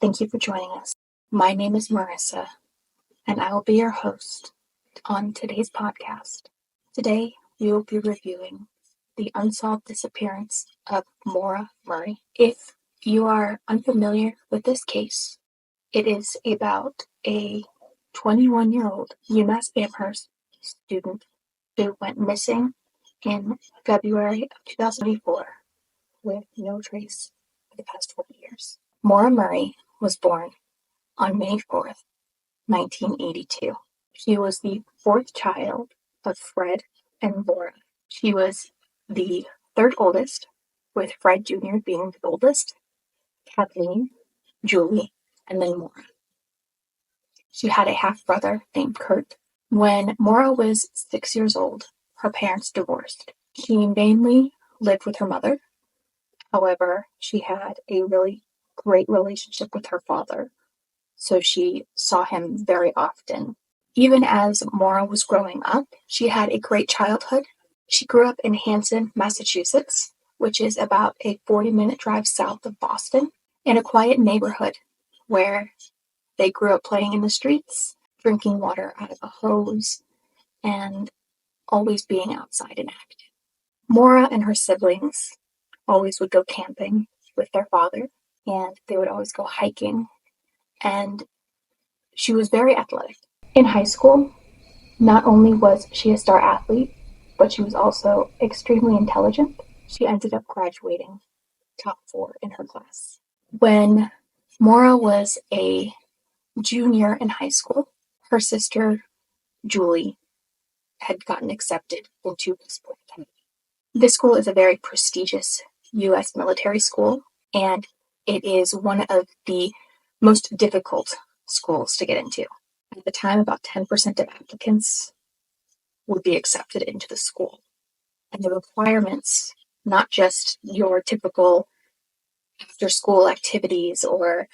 Thank you for joining us. My name is Marissa, and I will be your host on today's podcast. Today, we will be reviewing the unsolved disappearance of Maura Murray. If you are unfamiliar with this case, it is about a 21-year-old UMass Amherst student who went missing in February of 2024 with no trace for the past 40 years. Maura Murray was born on May 4th, 1982. She was the fourth child of Fred and Laura. She was the third oldest, with Fred Jr. being the oldest, Kathleen, Julie, and then Maura. She had a half-brother named Kurt. When Maura was 6 years old, her parents divorced. She mainly lived with her mother. However, she had a really great relationship with her father, so she saw him very often. Even as Maura was growing up, she had a great childhood. She grew up in Hanson, Massachusetts, which is about a 40-minute drive south of Boston, in a quiet neighborhood where they grew up playing in the streets, drinking water out of a hose, and always being outside and active. Maura and her siblings always would go camping with their father, and they would always go hiking, and she was very athletic. In high school, not only was she a star athlete, but she was also extremely intelligent. She ended up graduating top 4 in her class. When Maura was a junior in high school, her sister, Julie, had gotten accepted into West Point Academy. This school is a very prestigious U.S. military school, and it is one of the most difficult schools to get into. At the time, about 10% of applicants would be accepted into the school. And the requirements, not just your typical after-school activities or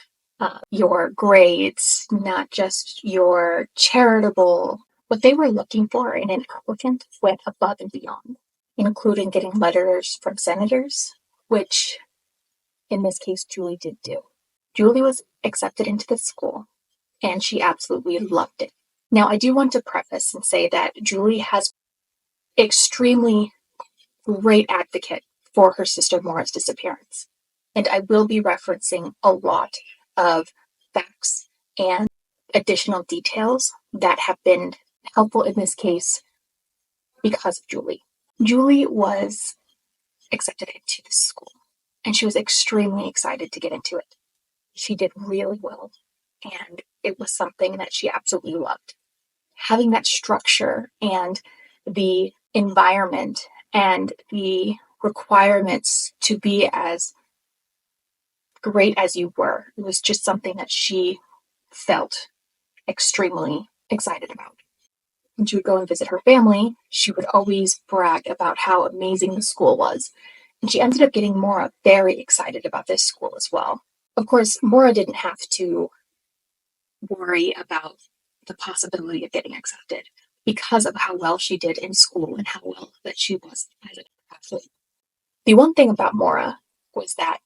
your grades, not just your charitable, what they were looking for in an applicant went above and beyond, including getting letters from senators, which in this case Julie did do. Julie was accepted into the school, and she absolutely loved it. Now, I do want to preface and say that Julie has extremely great advocate for her sister Maura's disappearance, and I will be referencing a lot of facts and additional details that have been helpful in this case because of Julie. Julie was accepted into the school, and she was extremely excited to get into it. She did really well, and it was something that she absolutely loved. Having that structure and the environment and the requirements to be as great as you were, it was just something that she felt extremely excited about. When she would go and visit her family, she would always brag about how amazing the school was, and she ended up getting Maura very excited about this school as well. Of course, Maura didn't have to worry about the possibility of getting accepted because of how well she did in school and how well that she was as an athlete. The one thing about Maura was that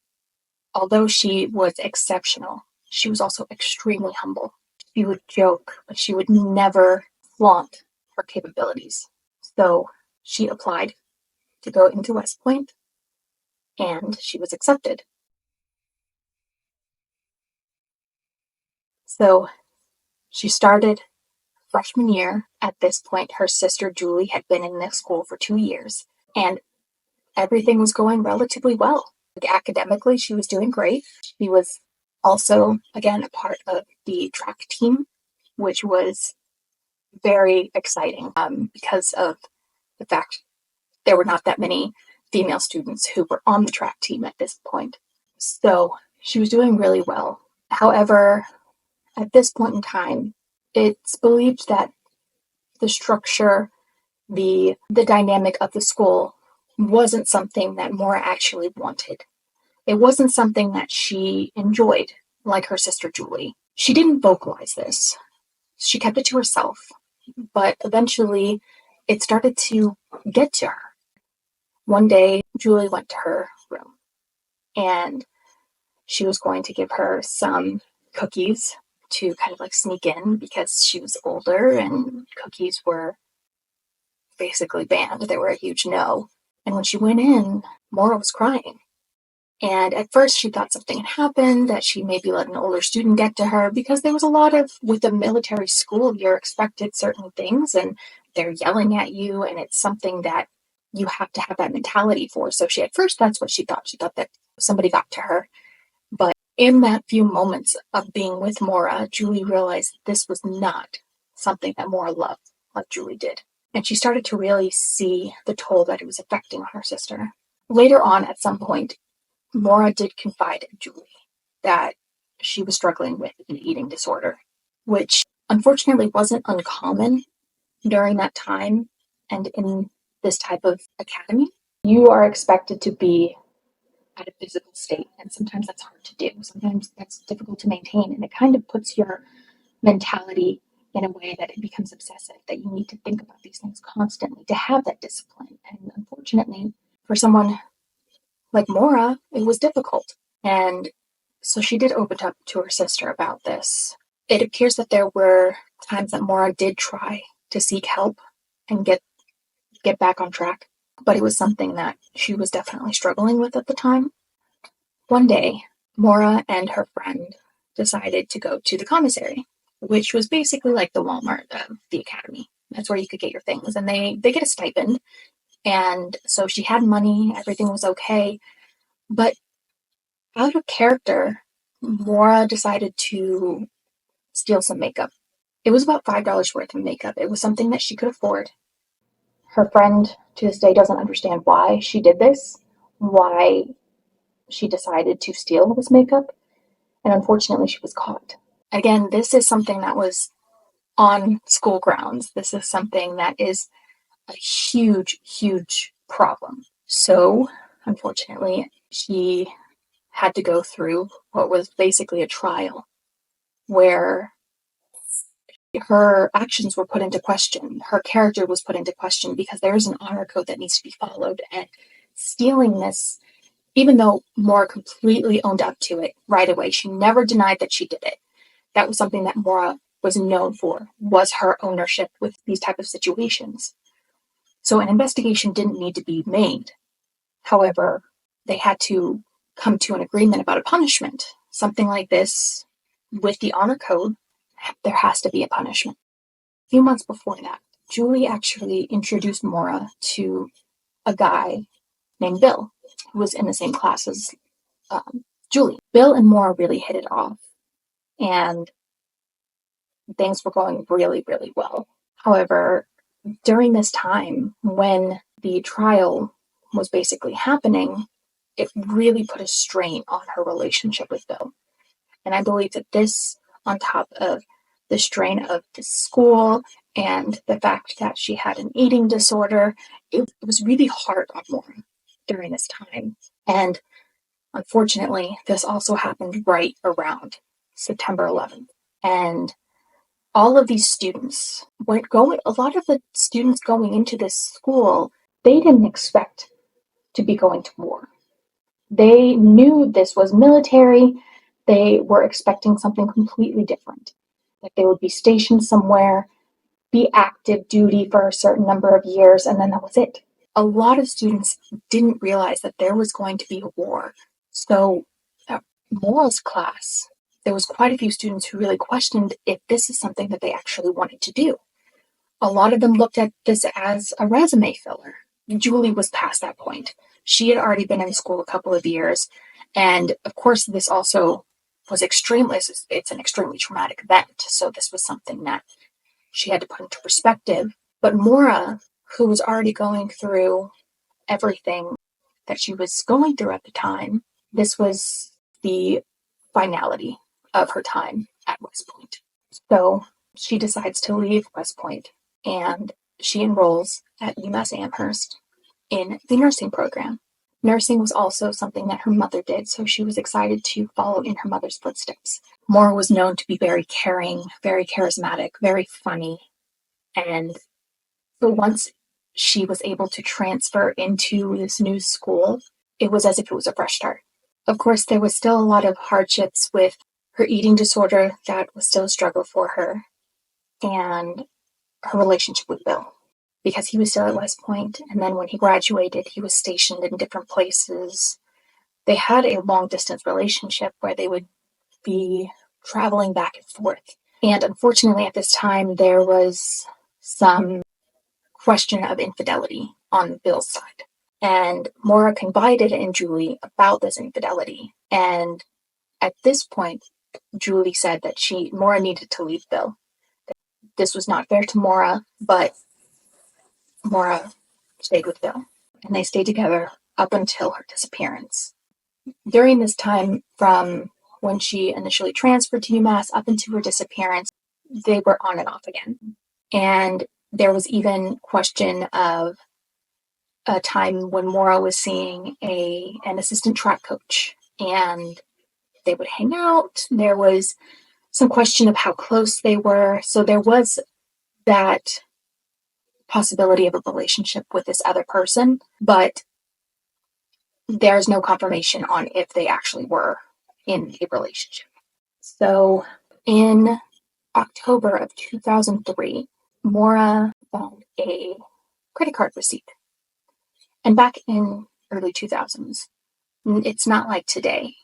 although she was exceptional, she was also extremely humble. She would joke, but she would never flaunt her capabilities. So she applied to go into West Point, and she was accepted. So she started freshman year. At this point, her sister Julie had been in this school for 2 years, and everything was going relatively well. Academically, she was doing great. She was also, again, a part of the track team, which was very exciting because of the fact there were not that many female students who were on the track team at this point. So she was doing really well. However, at this point in time, it's believed that the structure, the dynamic of the school wasn't something that Maura actually wanted. It wasn't something that she enjoyed, like her sister Julie. She didn't vocalize this. She kept it to herself, but eventually it started to get to her. One day, Julie went to her room, and she was going to give her some cookies to kind of like sneak in because she was older and cookies were basically banned. They were a huge no. And when she went in, Maura was crying. And at first she thought something had happened, that she maybe let an older student get to her, because there was a lot of, with a military school, you're expected certain things and they're yelling at you, and it's something that you have to have that mentality for. So at first that's what she thought. She thought that somebody got to her. But in that few moments of being with Maura, Julie realized this was not something that Maura loved like Julie did. And she started to really see the toll that it was affecting on her sister. Later on, at some point, Maura did confide in Julie that she was struggling with an eating disorder, which unfortunately wasn't uncommon during that time and in this type of academy. You are expected to be at a physical state, and sometimes that's hard to do. Sometimes that's difficult to maintain, and it kind of puts your mentality in a way that it becomes obsessive, that you need to think about these things constantly to have that discipline. And unfortunately, for someone like Maura, it was difficult. And so she did open up to her sister about this. It appears that there were times that Maura did try to seek help and get back on track, but it was something that she was definitely struggling with at the time. One day, Maura and her friend decided to go to the commissary, which was basically like the Walmart of the academy. That's where you could get your things, and they get a stipend. And so she had money, everything was okay. But out of character, Maura decided to steal some makeup. It was about $5 worth of makeup. It was something that she could afford. Her friend to this day doesn't understand why she did this, why she decided to steal this makeup, and unfortunately she was caught. Again, this is something that was on school grounds. This is something that is a huge, huge problem. So, unfortunately, she had to go through what was basically a trial where her actions were put into question. Her character was put into question because there is an honor code that needs to be followed. And stealing this, even though Maura completely owned up to it right away, she never denied that she did it. That was something that Maura was known for, was her ownership with these type of situations. So an investigation didn't need to be made. However, they had to come to an agreement about a punishment. Something like this, with the honor code, there has to be a punishment. A few months before that, Julie actually introduced Maura to a guy named Bill, who was in the same class as Julie. Bill and Maura really hit it off, and things were going really, really well. However, during this time, when the trial was basically happening, it really put a strain on her relationship with Bill. And I believe that this, on top of the strain of the school and the fact that she had an eating disorder, it was really hard on Maura during this time. And unfortunately, this also happened right around September 11th. And all of these students a lot of the students going into this school, they didn't expect to be going to war. They knew this was military. They were expecting something completely different. That they would be stationed somewhere, be active duty for a certain number of years, and then that was it. A lot of students didn't realize that there was going to be a war. So at Maura's class, there was quite a few students who really questioned if this is something that they actually wanted to do. A lot of them looked at this as a resume filler. Julie was past that point. She had already been in school a couple of years. And of course, this also was it's an extremely traumatic event. So this was something that she had to put into perspective. But Maura, who was already going through everything that she was going through at the time, this was the finality of her time at West Point. So she decides to leave West Point, and she enrolls at UMass Amherst in the nursing program. Nursing was also something that her mother did, so she was excited to follow in her mother's footsteps. Maura was known to be very caring, very charismatic, very funny, and so once she was able to transfer into this new school, it was as if it was a fresh start. Of course, there was still a lot of hardships with her eating disorder, that was still a struggle for her, and her relationship with Bill, because he was still at West Point, and then when he graduated, he was stationed in different places. They had a long-distance relationship where they would be traveling back and forth. And unfortunately, at this time, there was some question of infidelity on Bill's side. And Maura confided in Julie about this infidelity. And at this point, Julie said that Maura needed to leave Bill. This was not fair to Maura, but Maura stayed with Bill. And they stayed together up until her disappearance. During this time, from when she initially transferred to UMass up into her disappearance, they were on and off again. And there was even question of a time when Maura was seeing an assistant track coach, and they would hang out. There was some question of how close they were. So there was that possibility of a relationship with this other person, but there's no confirmation on if they actually were in a relationship. So in October of 2003, Maura found a credit card receipt. And back in early 2000s, it's not like today.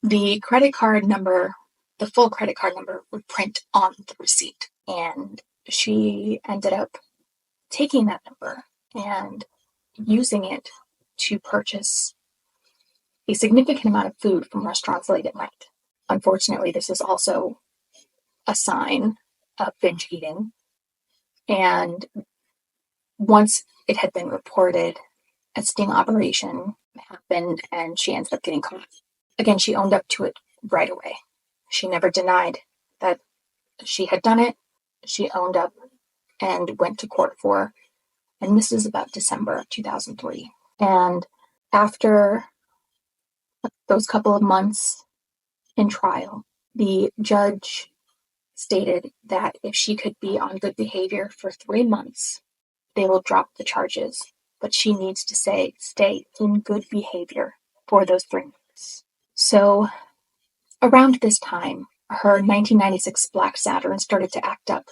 The credit card number, the full credit card number, would print on the receipt. And she ended up taking that number and using it to purchase a significant amount of food from restaurants late at night. Unfortunately, this is also a sign of binge eating. And once it had been reported, a sting operation happened and she ended up getting caught. Again, she owned up to it right away. She never denied that she had done it. She owned up and went to court for, and this is about December of 2003. And after those couple of months in trial, the judge stated that if she could be on good behavior for 3 months, they will drop the charges. But she needs to stay in good behavior for those 3 months. So around this time, her 1996 Black Saturn started to act up.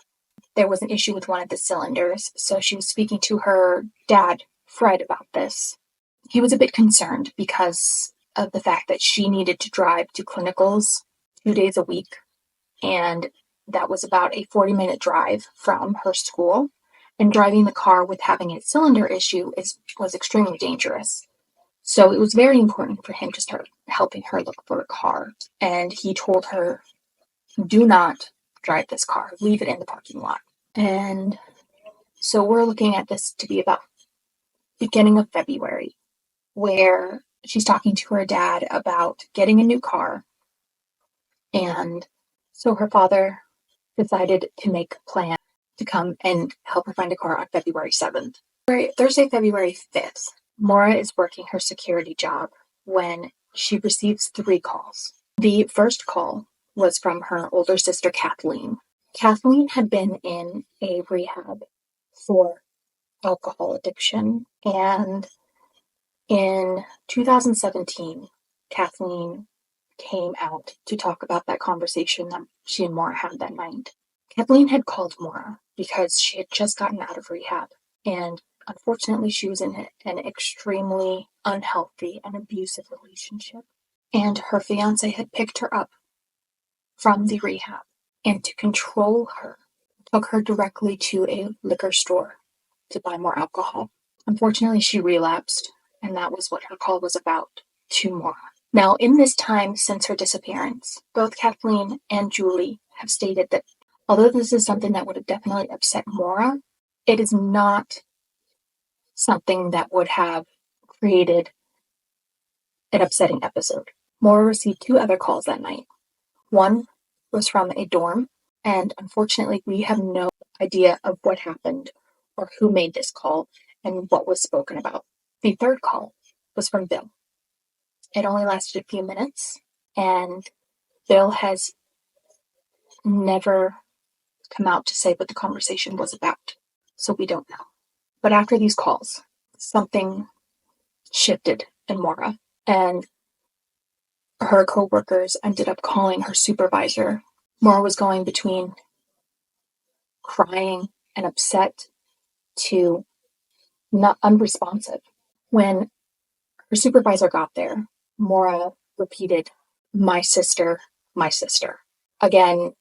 There was an issue with one of the cylinders, so she was speaking to her dad, Fred, about this. He was a bit concerned because of the fact that she needed to drive to clinicals 2 days a week, and that was about a 40-minute drive from her school, and driving the car with having a cylinder issue was extremely dangerous. So it was very important for him to start helping her look for a car, and he told her, do not drive this car, leave it in the parking lot. And so we're looking at this to be about beginning of February, where she's talking to her dad about getting a new car. And so her father decided to make a plan to come and help her find a car on February 7th. Thursday, February 5th, Maura is working her security job when she receives 3 calls. The first call was from her older sister, Kathleen. Kathleen had been in a rehab for alcohol addiction, and in 2017, Kathleen came out to talk about that conversation that she and Maura had that night. Kathleen had called Maura because she had just gotten out of rehab, and unfortunately she was in an extremely unhealthy and abusive relationship. And her fiancé had picked her up from the rehab, and to control her, took her directly to a liquor store to buy more alcohol. Unfortunately, she relapsed, and that was what her call was about to Maura. Now, in this time since her disappearance, both Kathleen and Julie have stated that although this is something that would have definitely upset Maura, it is not something that would have created an upsetting episode. Maura received 2 other calls that night. One was from a dorm, and unfortunately we have no idea of what happened or who made this call and what was spoken about. The third call was from Bill. It only lasted a few minutes, and Bill has never come out to say what the conversation was about, so we don't know. But after these calls, something shifted in Maura, and her co-workers ended up calling her supervisor. Maura was going between crying and upset to not unresponsive. When her supervisor got there, Maura repeated, "My sister, my sister." Again,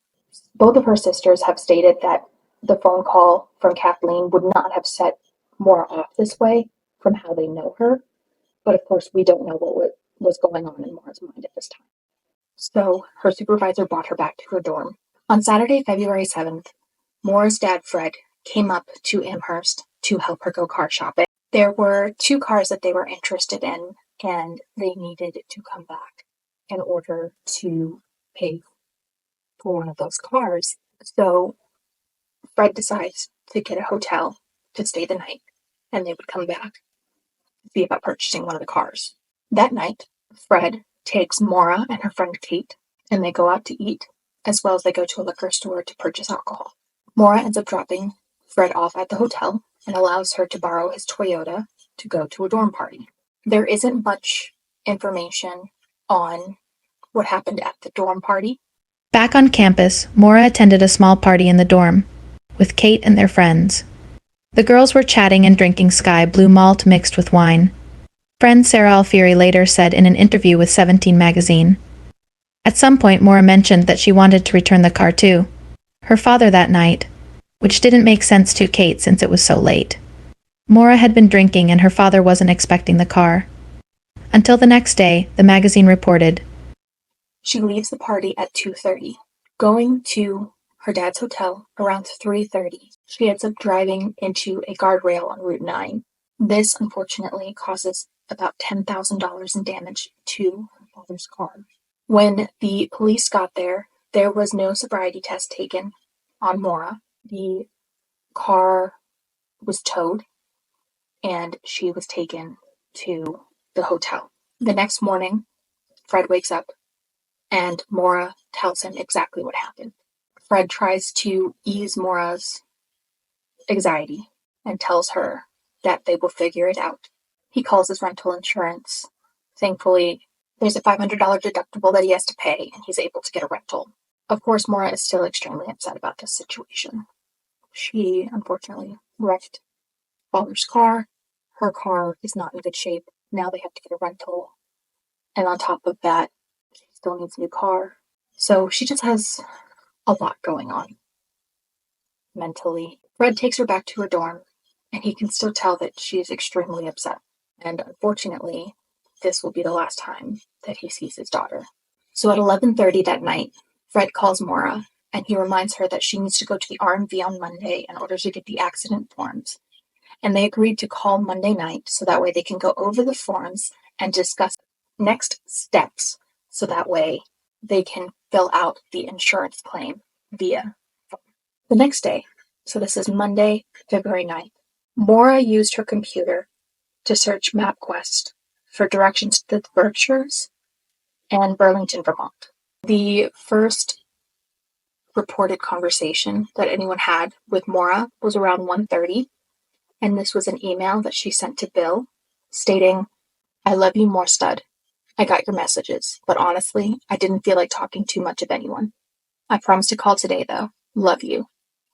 both of her sisters have stated that the phone call from Kathleen would not have set Maura off this way from how they know her. But of course, we don't know what was going on in Maura's mind at this time. So her supervisor brought her back to her dorm. On Saturday, February 7th, Maura's dad, Fred, came up to Amherst to help her go car shopping. There were 2 cars that they were interested in, and they needed to come back in order to pay for one of those cars. So Fred decides to get a hotel to stay the night, and they would come back to see about purchasing one of the cars. That night, Fred takes Maura and her friend Kate, and they go out to eat, as well as they go to a liquor store to purchase alcohol. Maura ends up dropping Fred off at the hotel and allows her to borrow his Toyota to go to a dorm party. There isn't much information on what happened at the dorm party. Back on campus, Maura attended a small party in the dorm with Kate and their friends. The girls were chatting and drinking Sky Blue malt mixed with wine. Friend Sarah Alfieri later said in an interview with 17 magazine. At some point, Maura mentioned that she wanted to return the car too. Her father that night, which didn't make sense to Kate since it was so late. Maura had been drinking and her father wasn't expecting the car. Until the next day, the magazine reported, she leaves the party at 2:30, going to her dad's hotel around 3:30. She ends up driving into a guardrail on Route 9. This, unfortunately, causes about $10,000 in damage to her father's car. When the police got there, there was no sobriety test taken on Maura. The car was towed, and she was taken to the hotel. The next morning, Fred wakes up, and Maura tells him exactly what happened. Fred tries to ease Maura's anxiety and tells her that they will figure it out. He calls his rental insurance. Thankfully, there's a $500 deductible that he has to pay, and he's able to get a rental. Of course, Maura is still extremely upset about this situation. She, unfortunately, wrecked father's car. Her car is not in good shape. Now they have to get a rental. And on top of that, she still needs a new car. So she just has a lot going on mentally. Fred takes her back to her dorm, and he can still tell that she is extremely upset. And unfortunately, this will be the last time that he sees his daughter. So at 11:30 that night, Fred calls Maura, and he reminds her that she needs to go to the RMV on Monday in order to get the accident forms. And they agreed to call Monday night so that way they can go over the forms and discuss next steps so that way they can fill out the insurance claim via phone. The next day, so this is Monday, February 9th, Maura used her computer to search MapQuest for directions to the Berkshires and Burlington, Vermont. The first reported conversation that anyone had with Maura was around 1:30, and this was an email that she sent to Bill stating, "I love you more, stud. I got your messages, but honestly, I didn't feel like talking too much of anyone. I promise to call today, though. Love you,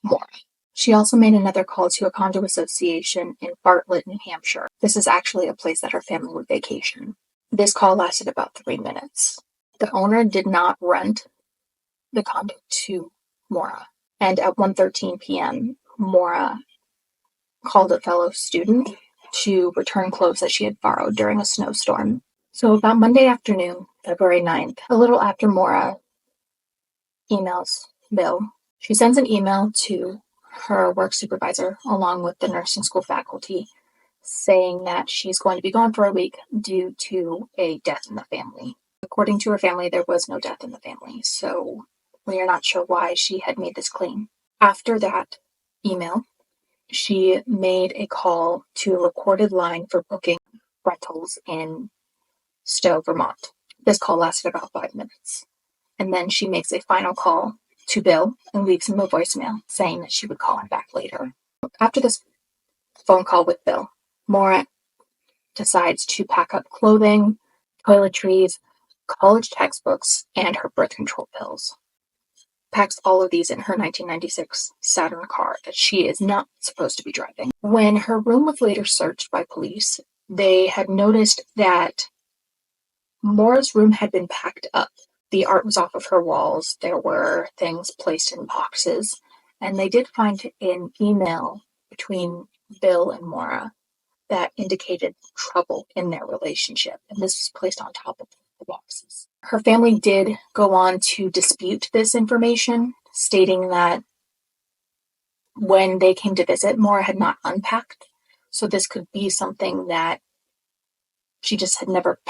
Maura." She also made another call to a condo association in Bartlett, New Hampshire. This is actually a place that her family would vacation. This call lasted about 3 minutes. The owner did not rent the condo to Maura. And at 1:13 p.m., Maura called a fellow student to return clothes that she had borrowed during a snowstorm. So about Monday afternoon, February 9th, a little after Maura emails Bill, she sends an email to her work supervisor along with the nursing school faculty saying that she's going to be gone for a week due to a death in the family. According to her family, there was no death in the family, so we are not sure why she had made this claim. After that email, she made a call to a recorded line for booking rentals in Stowe, Vermont. This call lasted about 5 minutes. And then she makes a final call to Bill and leaves him a voicemail saying that she would call him back later. After this phone call with Bill, Maura decides to pack up clothing, toiletries, college textbooks, and her birth control pills. Packs all of these in her 1996 Saturn car that she is not supposed to be driving. When her room was later searched by police, they had noticed that Maura's room had been packed up. The art was off of her walls. There were things placed in boxes. And they did find an email between Bill and Maura that indicated trouble in their relationship. And this was placed on top of the boxes. Her family did go on to dispute this information, stating that when they came to visit, Maura had not unpacked. So this could be something that she just had never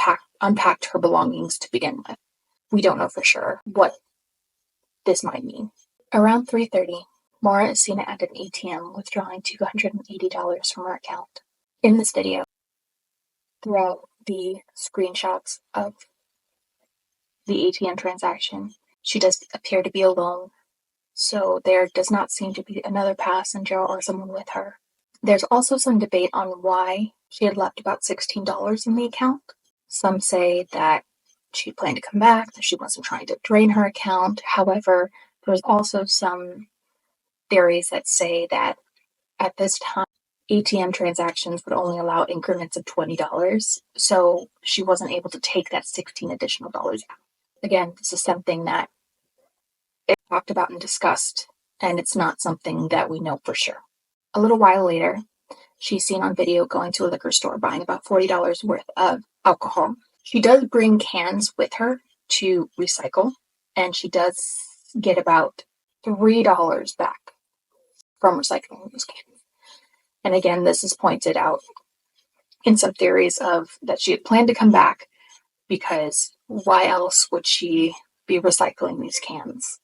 unpacked her belongings to begin with. We don't know for sure what this might mean. Around 3:30, Maura is seen at an ATM withdrawing $280 from her account. In this video, throughout the screenshots of the ATM transaction, she does appear to be alone, so there does not seem to be another passenger or someone with her. There's also some debate on why she had left about $16 in the account. Some say that she planned to come back, that she wasn't trying to drain her account. However, there's also some theories that say that at this time, ATM transactions would only allow increments of $20, so she wasn't able to take that $16 additional out. Again, this is something that is talked about and discussed, and it's not something that we know for sure. A little while later, she's seen on video going to a liquor store buying about $40 worth of alcohol. She does bring cans with her to recycle, and she does get about $3 back from recycling those cans. And again, this is pointed out in some theories of that she had planned to come back, because why else would she be recycling these cans?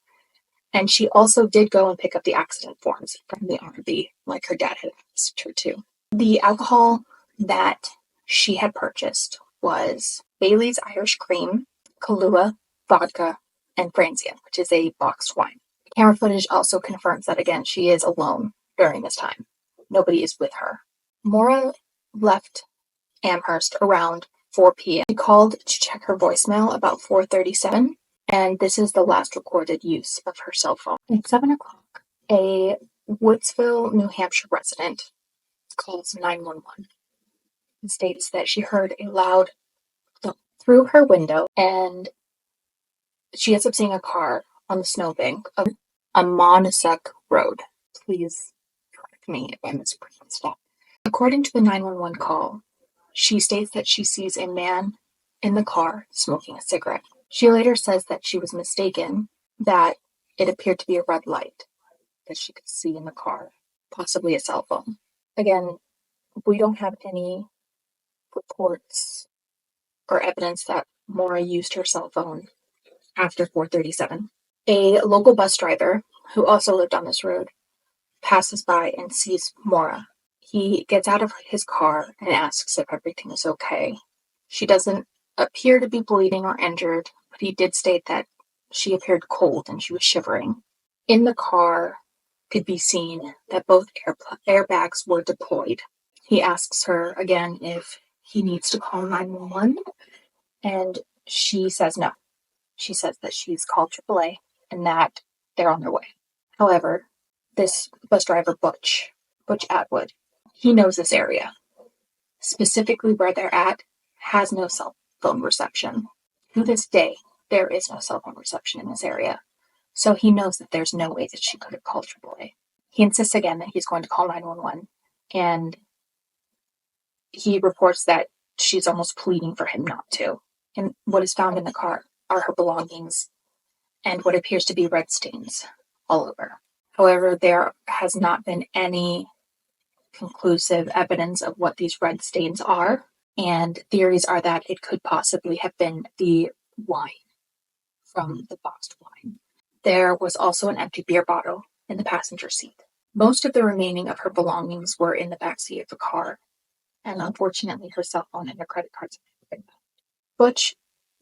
And she also did go and pick up the accident forms from the R&B, like her dad had asked her to. The alcohol that she had purchased was Bailey's Irish Cream, Kahlua, vodka, and Franzia, which is a boxed wine. Camera footage also confirms that, again, she is alone during this time. Nobody is with her. Maura left Amherst around 4 p.m. She called to check her voicemail about 4:37, and this is the last recorded use of her cell phone. At 7 o'clock, a Woodsville, New Hampshire resident calls 911 and states that she heard a loud thump through her window, and she ends up seeing a car on the snowbank of Amonasuk Road. Please correct me if I mispronounced that. According to the 911 call, she states that she sees a man in the car smoking a cigarette. She later says that she was mistaken, that it appeared to be a red light that she could see in the car, possibly a cell phone. Again, we don't have any reports or evidence that Maura used her cell phone after 4:37. A local bus driver, who also lived on this road, passes by and sees Maura. He gets out of his car and asks if everything is okay. She doesn't appear to be bleeding or injured, but he did state that she appeared cold and she was shivering. In the car could be seen that both airbags were deployed. He asks her again if he needs to call 911, and she says no. She says that she's called AAA and that they're on their way. However, this bus driver, Butch Atwood, he knows this area. Specifically where they're at has no cell phone reception. To this day, there is no cell phone reception in this area. So he knows that there's no way that she could have called AAA. He insists again that he's going to call 911, and he reports that she's almost pleading for him not to. And what is found in the car are her belongings and what appears to be red stains all over. However, there has not been any conclusive evidence of what these red stains are, and theories are that it could possibly have been the wine from the boxed wine. There was also an empty beer bottle in the passenger seat. Most of the remaining of her belongings were in the backseat of the car, and unfortunately her cell phone and her credit cards have been found. Butch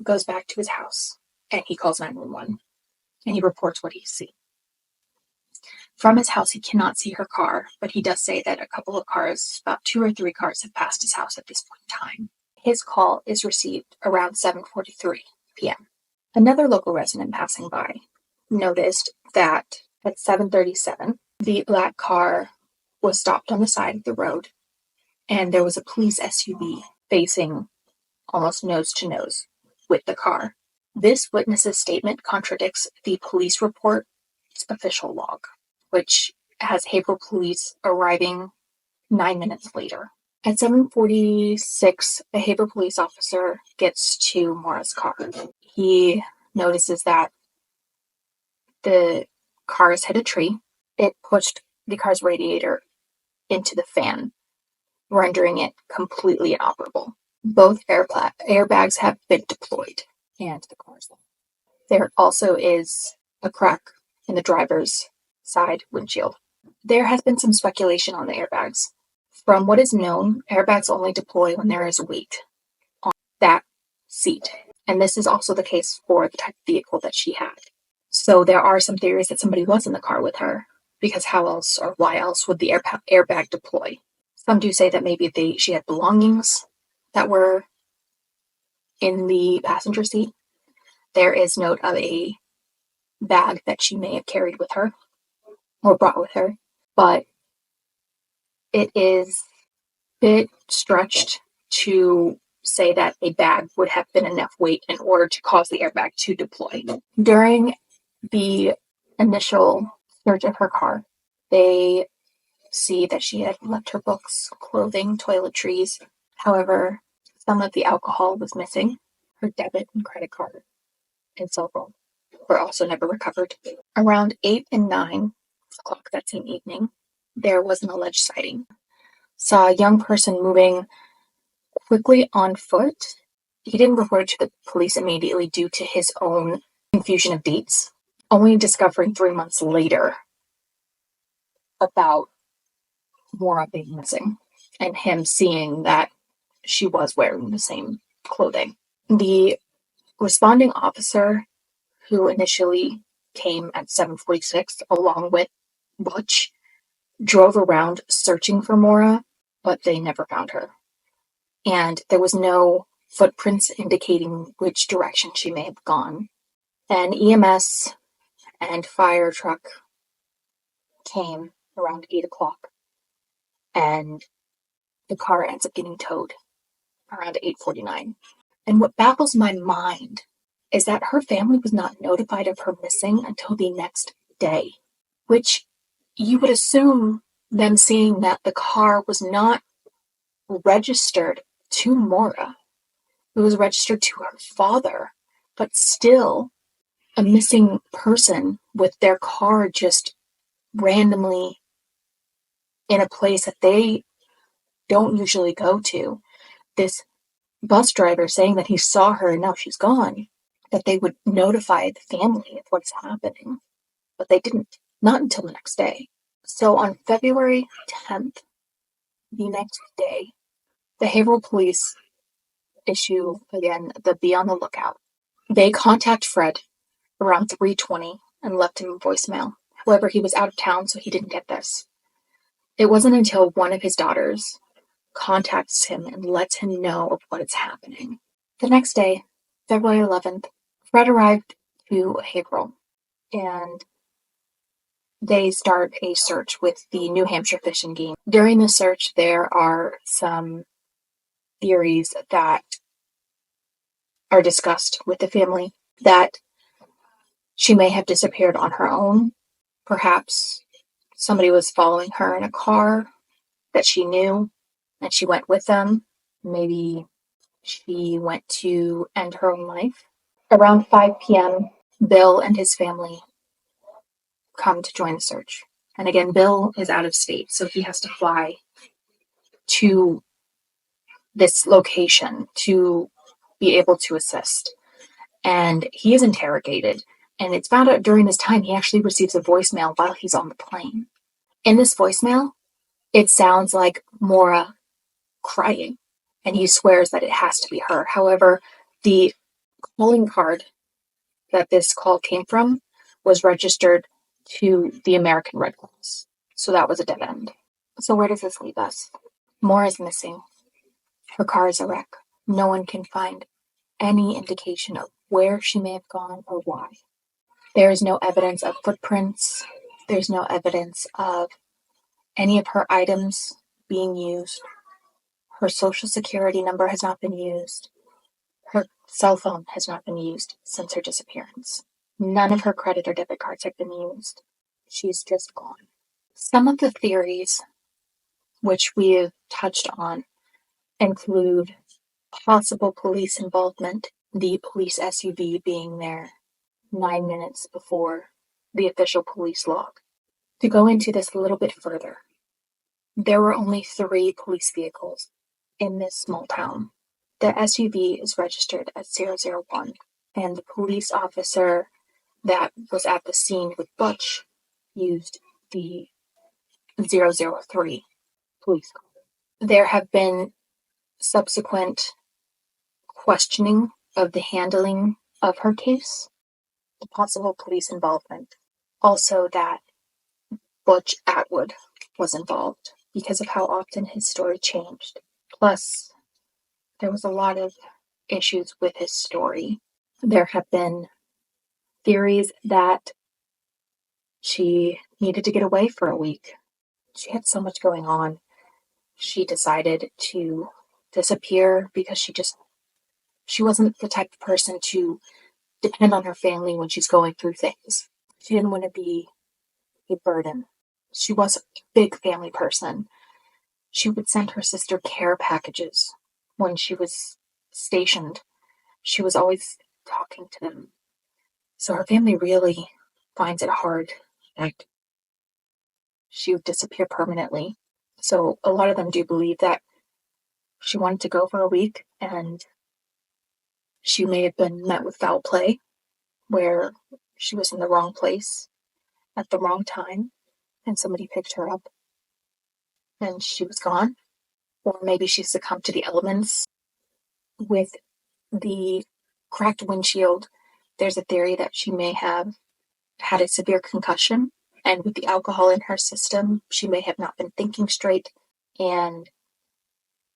goes back to his house, and he calls 911, and he reports what he's seen. From his house, he cannot see her car, but he does say that a couple of cars, about 2 or 3 cars, have passed his house at this point in time. His call is received around 7:43. p.m. Another local resident passing by noticed that at 7:37, the black car was stopped on the side of the road, and there was a police SUV facing almost nose to nose with the car. This witness's statement contradicts the police report's official log, which has Haverhill police arriving 9 minutes later. At 7:46, a Haverhill police officer gets to Maura's car. He notices that the car has hit a tree. It pushed the car's radiator into the fan, rendering it completely inoperable. Both airbags have been deployed, and the car's locked. There also is a crack in the driver's side windshield. There has been some speculation on the airbags. From what is known, airbags only deploy when there is weight on that seat. And this is also the case for the type of vehicle that she had. So there are some theories that somebody was in the car with her, because how else or why else would the airbag deploy? Some do say that maybe she had belongings that were in the passenger seat. There is note of a bag that she may have carried with her or brought with her, but it is a bit stretched to say that a bag would have been enough weight in order to cause the airbag to deploy. During the initial search of her car, they see that she had left her books, clothing, toiletries. However, some of the alcohol was missing. Her debit and credit card and cell phone were also never recovered. Around 8 and 9 o'clock that same evening, there was an alleged sighting. Saw a young person moving quickly on foot. He didn't report it to the police immediately due to his own confusion of dates, only discovering 3 months later about Maura being missing and him seeing that she was wearing the same clothing. The responding officer, who initially came at 7:46 along with Butch, drove around searching for Maura, but they never found her. And there was no footprints indicating which direction she may have gone. An EMS and fire truck came around 8 o'clock, and the car ends up getting towed around 8:49. And what baffles my mind is that her family was not notified of her missing until the next day, which you would assume them seeing that the car was not registered to Maura. It was registered to her father, but still a missing person with their car just randomly in a place that they don't usually go to. This bus driver saying that he saw her and now she's gone, that they would notify the family of what's happening, but they didn't, not until the next day. So on February 10th, the next day, the Haverhill police issue, again, the be on the lookout. They contact Fred around 3:20 and left him a voicemail. However, he was out of town, so he didn't get this. It wasn't until one of his daughters contacts him and lets him know of what is happening. The next day, February 11th, Fred arrived to Haverhill, and they start a search with the New Hampshire Fish and Game. During the search, there are some theories that are discussed with the family that she may have disappeared on her own. Perhaps somebody was following her in a car that she knew, and she went with them. Maybe she went to end her own life. Around 5 p.m., Bill and his family come to join the search. And again, Bill is out of state, so he has to fly to this location to be able to assist. And he is interrogated. And it's found out during this time he actually receives a voicemail while he's on the plane. In this voicemail, it sounds like Maura crying, and he swears that it has to be her. However, the calling card that this call came from was registered to the American Red Cross. So that was a dead end. So where does this leave us? Maura is missing. Her car is a wreck. No one can find any indication of where she may have gone or why. There is no evidence of footprints. There's no evidence of any of her items being used. Her social security number has not been used. Her cell phone has not been used since her disappearance. None of her credit or debit cards have been used. She's just gone. Some of the theories which we have touched on include possible police involvement, the police SUV being there 9 minutes before the official police log. To go into this a little bit further, there were only 3 police vehicles in this small town. The SUV is registered as 001, and the police officer that was at the scene with Butch used the 003 police car. There have been subsequent questioning of the handling of her case, the possible police involvement. Also, that Butch Atwood was involved because of how often his story changed. Plus, there was a lot of issues with his story. There have been theories that she needed to get away for a week. She had so much going on. She decided to disappear because she wasn't the type of person to depend on her family when she's going through things. She didn't want to be a burden. She was a big family person. She would send her sister care packages when she was stationed. She was always talking to them. So her family really finds it hard that she would disappear permanently. So a lot of them do believe that she wanted to go for a week and she may have been met with foul play where she was in the wrong place at the wrong time and somebody picked her up and she was gone. Or maybe she succumbed to the elements. With the cracked windshield, there's a theory that she may have had a severe concussion, and with the alcohol in her system, she may have not been thinking straight. And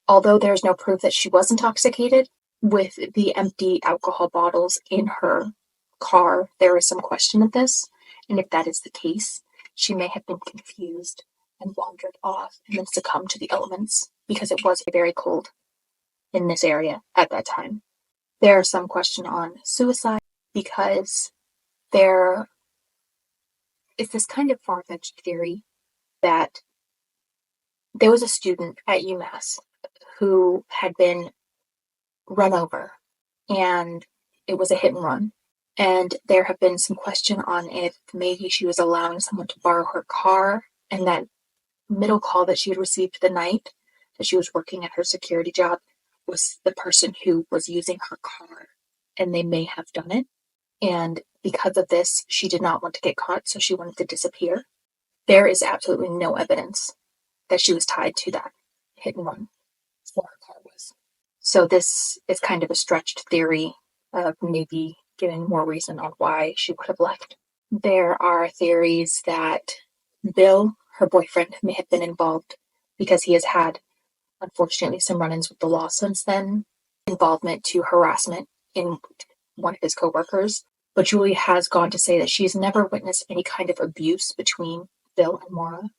although there's no proof that she was intoxicated, with the empty alcohol bottles in her car, there is some question of this. And if that is the case, she may have been confused and wandered off and then succumbed to the elements because it was very cold in this area at that time. There is some question on suicide because there is this kind of far-fetched theory that there was a student at UMass who had been run over and it was a hit and run. And there have been some question on if maybe she was allowing someone to borrow her car, and that middle call that she had received the night that she was working at her security job was the person who was using her car, and they may have done it. And because of this, she did not want to get caught, so she wanted to disappear. There is absolutely no evidence that she was tied to that hit and run where her car was. So this is kind of a stretched theory of maybe giving more reason on why she would have left. There are theories that Bill, her boyfriend, may have been involved because he has had, unfortunately, some run-ins with the law since then, involvement to harassment in one of his co-workers. But Julie has gone to say that she's never witnessed any kind of abuse between Bill and Maura,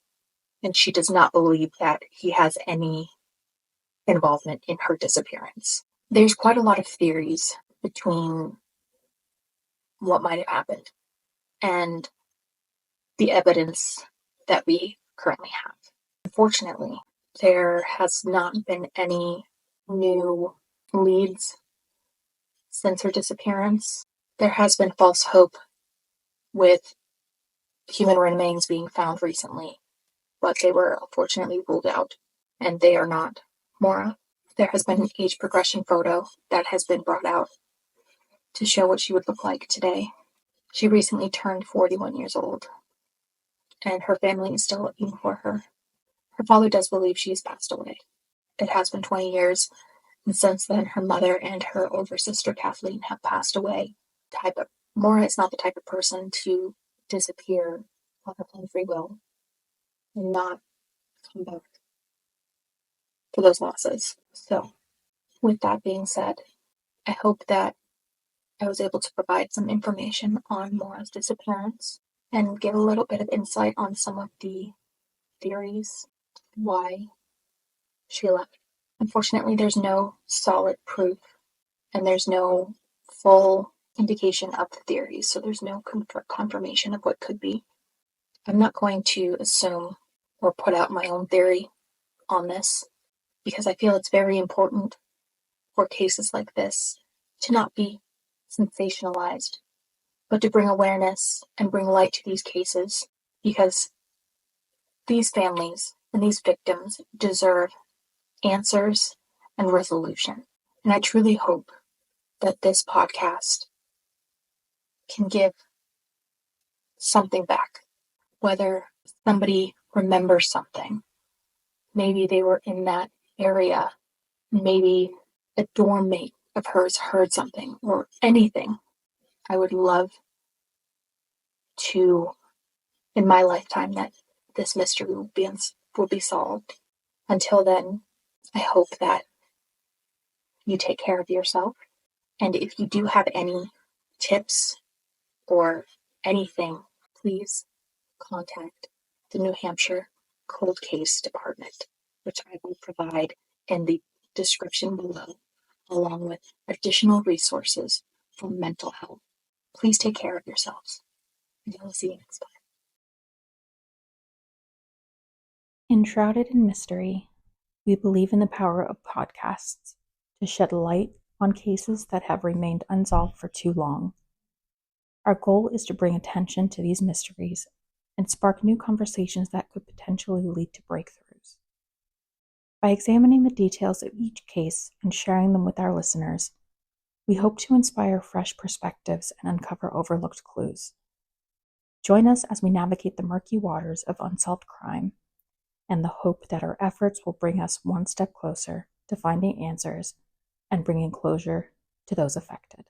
and she does not believe that he has any involvement in her disappearance. There's quite a lot of theories between what might have happened and the evidence that we currently have. Unfortunately, there has not been any new leads since her disappearance. There has been false hope with human remains being found recently, but they were unfortunately ruled out, and they are not Maura. There has been an age progression photo that has been brought out to show what she would look like today. She recently turned 41 years old, and her family is still looking for her. Her father does believe she has passed away. It has been 20 years, and since then, her mother and her older sister Kathleen have passed away. Maura is not the type of person to disappear on her own free will and not come back for those losses. So, with that being said, I hope that I was able to provide some information on Maura's disappearance and give a little bit of insight on some of the theories why she left. Unfortunately, there's no solid proof and there's no full indication of the theories, so there's no confirmation of what could be. I'm not going to assume or put out my own theory on this because I feel it's very important for cases like this to not be sensationalized, but to bring awareness and bring light to these cases because these families and these victims deserve answers and resolution. And I truly hope that this podcast can give something back, whether somebody remembers something. Maybe they were in that area. Maybe a dorm mate of hers heard something or anything. I would love to, in my lifetime, that this mystery will be solved. Until then, I hope that you take care of yourself. And if you do have any tips or anything, please contact the New Hampshire Cold Case Department, which I will provide in the description below, along with additional resources for mental health. Please take care of yourselves, and I will see you next time. Enshrouded in mystery, we believe in the power of podcasts to shed light on cases that have remained unsolved for too long. Our goal is to bring attention to these mysteries and spark new conversations that could potentially lead to breakthroughs. By examining the details of each case and sharing them with our listeners, we hope to inspire fresh perspectives and uncover overlooked clues. Join us as we navigate the murky waters of unsolved crime and the hope that our efforts will bring us one step closer to finding answers and bringing closure to those affected.